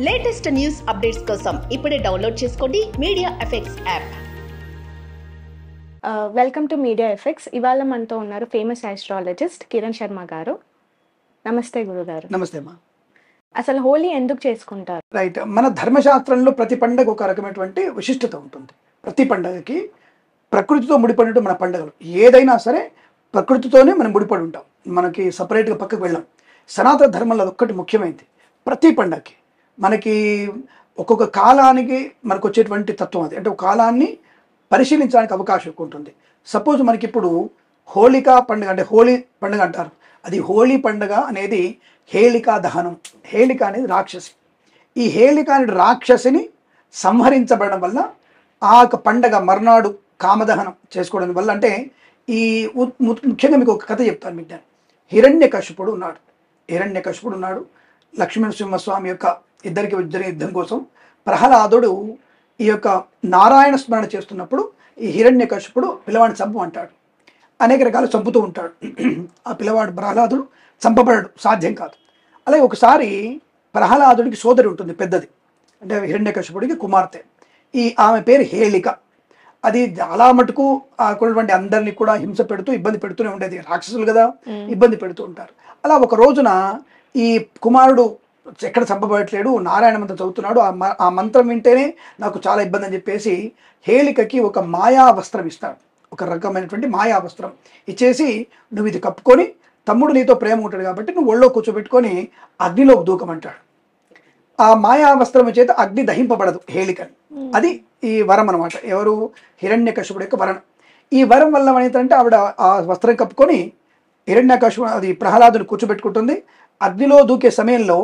Latest news updates కోసం ఇప్పుడే download చేసుకోండి media effects app. Welcome to media effects. ఇవాళ మనతో ఉన్నారు ఫేమస్ ఆస్ట్రాలజిస్ట్ కిరణ్ శర్మ గారు. నమస్తే గురుగారు. నమస్తే అమ్మా. అసలు హోలీ ఎందుకు చేసుకుంటారు? రైట్, మన ధర్మశాస్త్రంలో ప్రతి పండగ ఒక రకమైనటువంటి విశిష్టత ఉంటుంది. ప్రతి పండగకి ప్రకృతితో ముడిపడినట్టు మన పండుగలు ఏదైనా సరే ప్రకృతితోనే మనం ముడిపడి ఉంటాం. మనకి సపరేట్గా పక్కకు వెళ్ళాం. సనాతన ధర్మంలో అదొక్కటి ముఖ్యమైనది. ప్రతి పండగకి మనకి ఒక్కొక్క కాలానికి మనకు వచ్చేటువంటి తత్వం అది. అంటే ఒక కాలాన్ని పరిశీలించడానికి అవకాశం ఎక్కువ ఉంటుంది. సపోజ్ మనకి ఇప్పుడు హోళికా పండుగ, అంటే హోలీ పండుగ అంటారు. అది హోలీ పండుగ అనేది హేళికా దహనం. హేళిక అనేది రాక్షసి. ఈ హేళిక అనే రాక్షసిని సంహరించబడడం వల్ల ఆ యొక్క పండగ మర్నాడు కామదహనం చేసుకోవడం వల్ల, అంటే ఈ ముఖ్యంగా మీకు ఒక కథ చెప్తాను మీకు. నేను హిరణ్యకశిపుడు ఉన్నాడు. లక్ష్మీనరసింహస్వామి యొక్క ఇద్దరికి యుద్ధం కోసం ప్రహ్లాదుడు ఈ యొక్క నారాయణ స్మరణ చేస్తున్నప్పుడు ఈ హిరణ్యకశిపుడు పిల్లవాడిని చంపమంటాడు. అనేక రకాలు చంపుతూ ఉంటాడు. ఆ పిల్లవాడు ప్రహ్లాదుడు చంపబడడు, సాధ్యం కాదు. అలాగే ఒకసారి ప్రహ్లాదుడికి సోదరి ఉంటుంది, పెద్దది, అంటే హిరణ్యకశిపుడికి కుమార్తె. ఆమె పేరు హేళిక. అది చాలా మటుకు అక్కడటువంటి అందరినీ కూడా హింస పెడుతూ ఇబ్బంది పెడుతూనే ఉండేది. రాక్షసులు కదా, ఇబ్బంది పెడుతూ ఉంటారు. అలా ఒక రోజున ఈ కుమారుడు ఎక్కడ చంపబడట్లేడు, నారాయణ మంత్రం చదువుతున్నాడు. ఆ మంత్రం వింటేనే నాకు చాలా ఇబ్బంది అని చెప్పేసి హేళికకి ఒక మాయా వస్త్రం ఇస్తాడు. ఒక రకమైనటువంటి మాయా వస్త్రం ఇచ్చేసి, నువ్వు ఇది కప్పుకొని, తమ్ముడు నీతో ప్రేమ ఉంటాడు కాబట్టి నువ్వు ఒళ్ళో కూర్చోబెట్టుకొని అగ్నిలో దూకమంటాడు. ఆ మాయా వస్త్రం చేత అగ్ని దహింపబడదు హేళికని. అది ఈ వరం అనమాట. ఎవరు? హిరణ్యకశిపుడు యొక్క వరం. ఈ వరం వల్ల ఏంటంటే ఆవిడ ఆ వస్త్రం కప్పుకొని హిరణ్యకశిపుడు అది ప్రహ్లాదుని కూర్చోబెట్టుకుంటుంది. అగ్నిలో దూకే సమయంలో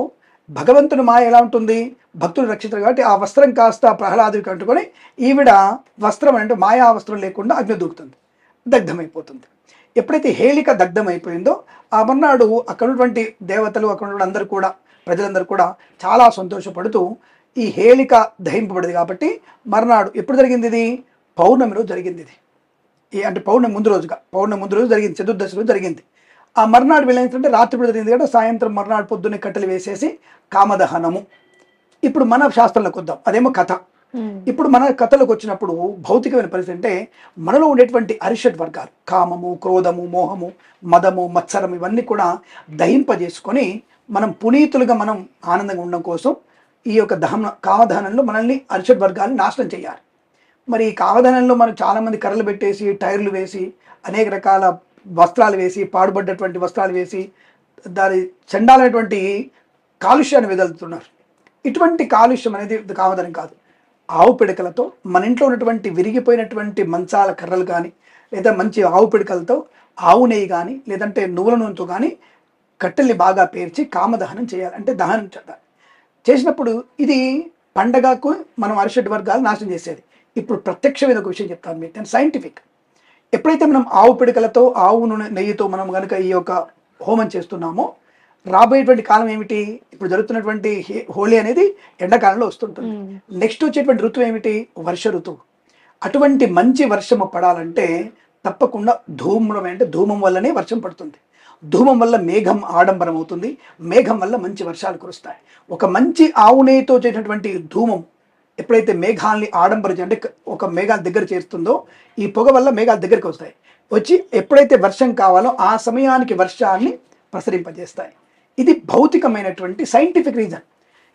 భగవంతుని మాయ ఎలా ఉంటుంది, భక్తులు రక్షిస్తారు కాబట్టి ఆ వస్త్రం కాస్త ప్రహ్లాదుడికి అంటుకొని ఈవిడ వస్త్రం అంటే మాయా వస్త్రం లేకుండా అగ్ని దూకుతుంది, దగ్ధమైపోతుంది. ఎప్పుడైతే హేళిక దగ్ధమైపోయిందో ఆ మర్నాడు అక్కడ ఉన్నటువంటి దేవతలు, అక్కడ ఉన్న అందరూ కూడా, ప్రజలందరూ కూడా చాలా సంతోషపడుతూ ఈ హేళిక దహింపబడింది కాబట్టి మర్నాడు ఎప్పుడు జరిగింది? ఇది పౌర్ణమి రోజు జరిగింది. ఇది అంటే పౌర్ణమి ముందు రోజు జరిగింది, చతుర్దశి రోజు జరిగింది. ఆ మర్నాడు వెళ్ళిందంటే రాత్రి జరిగింది కదా, సాయంత్రం మర్నాడు పొద్దున్నే కట్టెలు వేసేసి కామదహనము. ఇప్పుడు మన శాస్త్రంలోకి వద్దాం, అదేమో కథ. ఇప్పుడు మన కథలోకి వచ్చినప్పుడు భౌతికమైన పరిస్థితి అంటే మనలో ఉండేటువంటి అరిషడ్ వర్గాలు, కామము, క్రోధము, మోహము, మదము, మత్సరం, ఇవన్నీ కూడా దహింపజేసుకొని మనం పునీతులుగా మనం ఆనందంగా ఉండడం కోసం ఈ యొక్క కామదహనంలో మనల్ని అరిషడ్ వర్గాన్ని నాశనం చేయాలి. మరి ఈ కామదహనంలో మనం చాలామంది కర్రలు పెట్టేసి, టైర్లు వేసి, అనేక రకాల వస్త్రాలు వేసి, పాడుబడ్డటువంటి వస్త్రాలు వేసి దాని చండాలైనటువంటి కాలుష్యాన్ని వెదలుతున్నారు. ఇటువంటి కాలుష్యం అనేది కామదనం కాదు. ఆవు పిడకలతో మన ఇంట్లో ఉన్నటువంటి విరిగిపోయినటువంటి మంచాల కర్రలు కానీ, లేదా మంచి ఆవు పిడకలతో ఆవు నెయ్యి కానీ, లేదంటే నువ్వుల నూనెతో కానీ కట్టెల్ని బాగా పేర్చి కామదహనం చేయాలి. అంటే దహనం చేసినప్పుడు ఇది పండగకు మనం అరిషడ్ వర్గాలు నాశనం చేసేది. ఇప్పుడు ప్రత్యక్షమైన ఒక విషయం చెప్తాను మీకు, నేను సైంటిఫిక్. ఎప్పుడైతే మనం ఆవు పిడకలతో, ఆవు నెయ్యితో మనం కనుక ఈ యొక్క హోమం చేస్తున్నామో, రాబోయేటువంటి కాలం ఏమిటి? ఇప్పుడు జరుగుతున్నటువంటి హోలీ అనేది ఎండాకాలంలో వస్తుంటుంది. నెక్స్ట్ వచ్చేటువంటి ఋతువు ఏమిటి? వర్ష ఋతువు. అటువంటి మంచి వర్షము పడాలంటే తప్పకుండా ధూమ్రం, అంటే ధూమం వల్లనే వర్షం పడుతుంది. ధూమం వల్ల మేఘం ఆడంబరం అవుతుంది, మేఘం వల్ల మంచి వర్షాలు కురుస్తాయి. ఒక మంచి ఆవు నెయ్యితో చేసినటువంటి ధూమం ఎప్పుడైతే మేఘాలని ఆడంబరం, అంటే ఒక మేఘాల దగ్గర చేరుతుందో, ఈ పొగ వల్ల మేఘాల దగ్గరికి వస్తాయి. వచ్చి ఎప్పుడైతే వర్షం కావాలో ఆ సమయానికి వర్షాన్ని ప్రసరింపజేస్తాయి. ఇది భౌతికమైనటువంటి సైంటిఫిక్ రీజన్.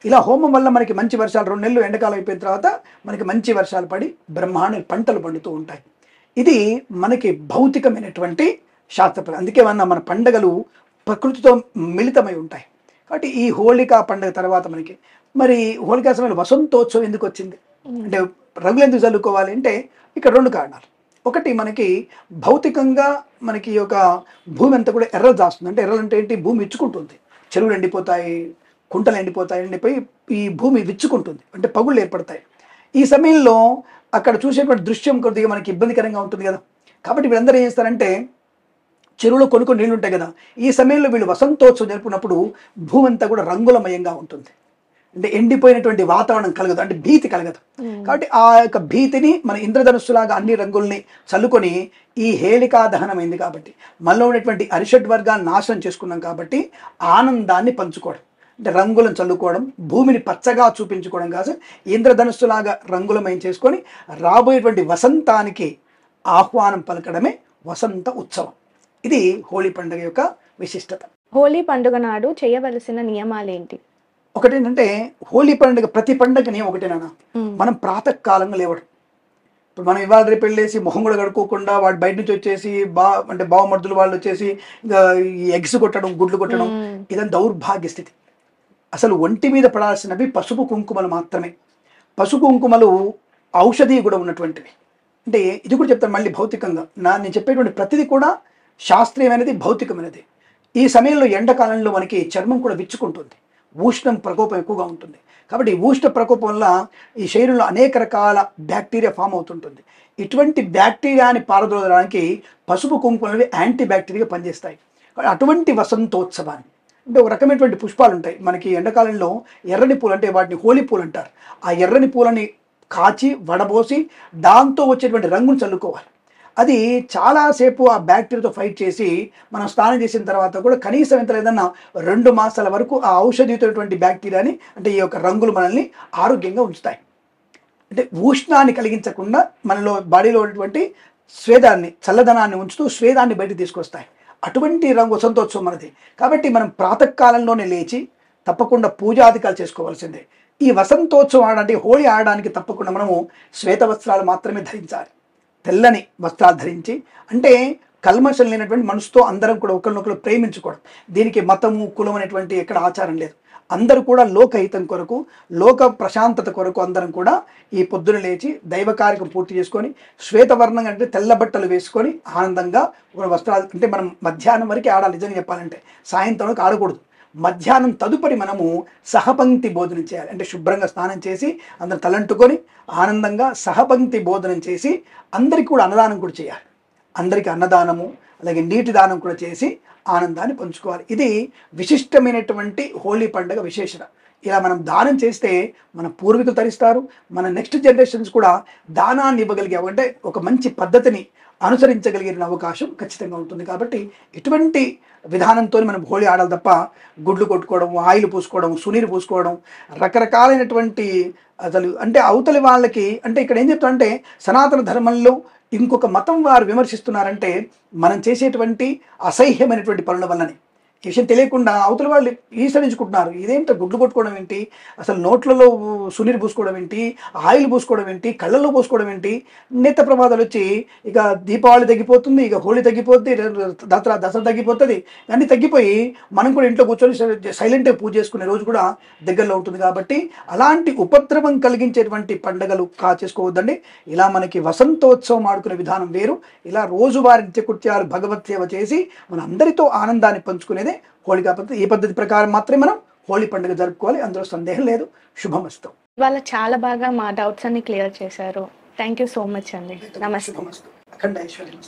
ఇలా హోమం వల్ల మనకి మంచి వర్షాలు, 2 నెలలు ఎండాకాలం అయిపోయిన తర్వాత మనకి మంచి వర్షాలు పడి బ్రహ్మాండ పంటలు పండుతూ ఉంటాయి. ఇది మనకి భౌతికమైనటువంటి శాస్త్రపరం. అందుకే మన పండుగలు ప్రకృతితో మిళితమై ఉంటాయి. కాబట్టి ఈ హోళికా పండుగ తర్వాత మనకి మరి హోళికా సమయంలో వసంతోత్సవం ఎందుకు వచ్చింది అంటే, రంగులు ఎందుకు చల్లుకోవాలి అంటే ఇక్కడ 2 కారణాలు. ఒకటి, మనకి భౌతికంగా మనకి ఈ యొక్క భూమి అంతా కూడా ఎర్రలు దాస్తుంది. అంటే ఎర్రలు అంటే ఏంటి? భూమి విచ్చుకుంటుంది, చెరువులు ఎండిపోతాయి, కుంటలు ఎండిపోయి ఈ భూమి విచ్చుకుంటుంది, అంటే పగుళ్ళు ఏర్పడతాయి. ఈ సమయంలో అక్కడ చూసేటువంటి దృశ్యం కొద్దిగా మనకి ఇబ్బందికరంగా ఉంటుంది కదా. కాబట్టి వీళ్ళందరూ ఏం చేస్తారంటే, చెరువులో కొన్ని నీళ్ళు ఉంటాయి కదా, ఈ సమయంలో వీళ్ళు వసంతోత్సవం జరుపుకున్నప్పుడు భూమి అంతా కూడా రంగులమయంగా ఉంటుంది. అంటే ఎండిపోయినటువంటి వాతావరణం కలగదు, అంటే భీతి కలగదు. కాబట్టి ఆ యొక్క భీతిని మన ఇంద్రధనుస్సులాగా అన్ని రంగుల్ని చల్లుకొని ఈ హేళికా దహనమైంది కాబట్టి, మనలో ఉన్నటువంటి అరిషడ్ వర్గాన్ని నాశనం చేసుకున్నాం కాబట్టి ఆనందాన్ని పంచుకోవడం. అంటే రంగులను చల్లుకోవడం, భూమిని పచ్చగా చూపించుకోవడం కాదు, ఇంద్రధనుస్సులాగా రంగులమయం చేసుకొని రాబోయేటువంటి వసంతానికి ఆహ్వానం పలకడమే వసంత ఉత్సవం. ఇది హోలీ పండుగ యొక్క విశిష్టత. హోలీ పండుగ నాడు చేయవలసిన నియమాలేంటి? ఒకటేంటంటే హోలీ పండుగ ప్రతి పండుగని ఒకటేనా, మనం ప్రాతకాలంగా లేవడం. ఇప్పుడు మనం ఇవాళ రేపు వెళ్ళేసి మొహం కూడా కడుక్కోకుండా వాడు బయట నుంచి వచ్చేసి అంటే బావమర్దులు వాళ్ళు వచ్చేసి ఇంకా ఈ ఎగ్స్ కొట్టడం, గుడ్లు కొట్టడం, ఇదంతా దౌర్భాగ్య స్థితి. అసలు ఒంటి మీద పడాల్సినవి పసుపు కుంకుమలు మాత్రమే. పసుపు కుంకుమలు ఔషధీ కూడా ఉన్నటువంటివి. అంటే ఇది కూడా చెప్తాను మళ్ళీ భౌతికంగా. నేను చెప్పేటువంటి ప్రతిదీ కూడా శాస్త్రీయమైనది, భౌతికమైనది. ఈ సమయంలో ఎండాకాలంలో మనకి చర్మం కూడా విచ్చుకుంటుంది, ఉష్ణం ప్రకోపం ఎక్కువగా ఉంటుంది. కాబట్టి ఉష్ణ ప్రకోపం వల్ల ఈ శరీరంలో అనేక రకాల బ్యాక్టీరియా ఫామ్ అవుతుంటుంది. ఇటువంటి బ్యాక్టీరియాని పారదోలడానికి పసుపు కుంకుమలు యాంటీ బ్యాక్టీరియా పనిచేస్తాయి. అటువంటి వసంతోత్సవాన్ని అంటే ఒక రకమైనటువంటి పుష్పాలు ఉంటాయి మనకి ఎండాకాలంలో, ఎర్రని పూలు అంటే వాటిని హోలీ పూలు అంటారు. ఆ ఎర్రని పూలని కాచి వడబోసి దాంతో వచ్చేటువంటి రంగును చల్లుకోవాలి. అది చాలాసేపు ఆ బ్యాక్టీరియాతో ఫైట్ చేసి మనం స్నానం చేసిన తర్వాత కూడా కనీసం ఎంత లేదన్నా 2 మాసాల వరకు ఆ ఔషధితోటువంటి బ్యాక్టీరియాని అంటే ఈ యొక్క రంగులు మనల్ని ఆరోగ్యంగా ఉంచుతాయి. అంటే ఉష్ణాన్ని కలిగించకుండా మనలో బాడీలో ఉన్నటువంటి స్వేదాన్ని, చల్లదనాన్ని ఉంచుతూ స్వేదాన్ని బయటకు తీసుకొస్తాయి. అటువంటి రంగు వసంతోత్సవం మనది. కాబట్టి మనం ప్రాతకాలంలోనే లేచి తప్పకుండా పూజాధికాలు చేసుకోవాల్సిందే. ఈ వసంతోత్సవం ఆడడానికి, హోళీ ఆడడానికి తప్పకుండా మనము శ్వేత వస్త్రాలు మాత్రమే ధరించాలి. తెల్లని వస్త్రాలు ధరించి, అంటే కల్మషం లేనటువంటి మనసుతో అందరం కూడా ఒకరినొకరు ప్రేమించుకోవడం. దీనికి మతము, కులం అనేటువంటి ఎక్కడ ఆచారం లేదు. అందరూ కూడా లోకహితం కొరకు, లోక ప్రశాంతత కొరకు అందరం కూడా ఈ పొద్దున లేచి దైవ కార్యక్రమం పూర్తి చేసుకొని శ్వేతవర్ణం అంటే తెల్ల బట్టలు వేసుకొని ఆనందంగా ఒక వస్త్రాలు, అంటే మనం మధ్యాహ్నం వరకు ఆడాలి. నిజంగా చెప్పాలంటే సాయంత్రం వరకు ఆడకూడదు. మధ్యాహ్నం తదుపరి మనము సహపంక్తి భోజనం చేయాలి. అంటే శుభ్రంగా స్నానం చేసి అందరం తలంటుకొని ఆనందంగా సహపంక్తి భోజనం చేసి అందరికీ కూడా అన్నదానం కూడా చేయాలి. అందరికీ అన్నదానము అలాగే నీటి దానం కూడా చేసి ఆనందాన్ని పంచుకోవాలి. ఇది విశిష్టమైనటువంటి హోలీ పండుగ విశేషత. ఇలా మనం దానం చేస్తే మన పూర్వీకులు తరిస్తారు, మన నెక్స్ట్ జనరేషన్స్ కూడా దానాన్ని ఇవ్వగలిగే, అంటే ఒక మంచి పద్ధతిని అనుసరించగలిగిన అవకాశం ఖచ్చితంగా ఉంటుంది. కాబట్టి ఇటువంటి విధానంతో మనం హోళీ ఆడాలి తప్ప గుడ్లు కొట్టుకోవడం, ఆయిల్ పూసుకోవడం, సునీరు పూసుకోవడం, రకరకాలైనటువంటి అసలు అంటే అవతలి వాళ్ళకి, అంటే ఇక్కడ ఏం చెప్తామంటే సనాతన ధర్మంలో ఇంకొక మతం వారు విమర్శిస్తున్నారంటే మనం చేసేటువంటి అసహ్యమైనటువంటి పనుల వల్లనే. ఈ విషయం తెలియకుండా అవతల వాళ్ళు ఈసరించుకుంటున్నారు. ఇదేంటో గుడ్లు కొట్టుకోవడం ఏంటి, అసలు నోట్లలో సునీరు పూసుకోవడం ఏంటి, ఆయిల్ పూసుకోవడం ఏంటి, కళ్ళల్లో పూసుకోవడం ఏంటి, నేత ప్రమాదాలు వచ్చి ఇక దీపావళి తగ్గిపోతుంది, ఇక హోళీ తగ్గిపోతుంది, దసరా తగ్గిపోతుంది, అన్నీ తగ్గిపోయి మనం కూడా ఇంట్లో కూర్చొని సైలెంట్గా పూజ చేసుకునే రోజు కూడా దగ్గరలో ఉంటుంది. కాబట్టి అలాంటి ఉపద్రవం కలిగించేటువంటి పండుగలు చేసుకోవద్దండి. ఇలా మనకి వసంతోత్సవం ఆడుకునే విధానం వేరు. ఇలా రోజువారి నిత్యకృత్యాలు భగవత్ సేవ చేసి మన అందరితో ఆనందాన్ని పంచుకునేదే హోళీ. కాబట్టి ఈ పద్ధతి ప్రకారం మాత్రమే మనం హోళీ పండుగ జరుపుకోవాలి, అందులో సందేహం లేదు. శుభమస్తు. ఇవాళ చాలా బాగా మా డౌట్స్ అన్ని క్లియర్ చేశారు. థ్యాంక్ యూ సో మచ్ అండి. నమస్తే. అఖండ ఐశ్వర్యం.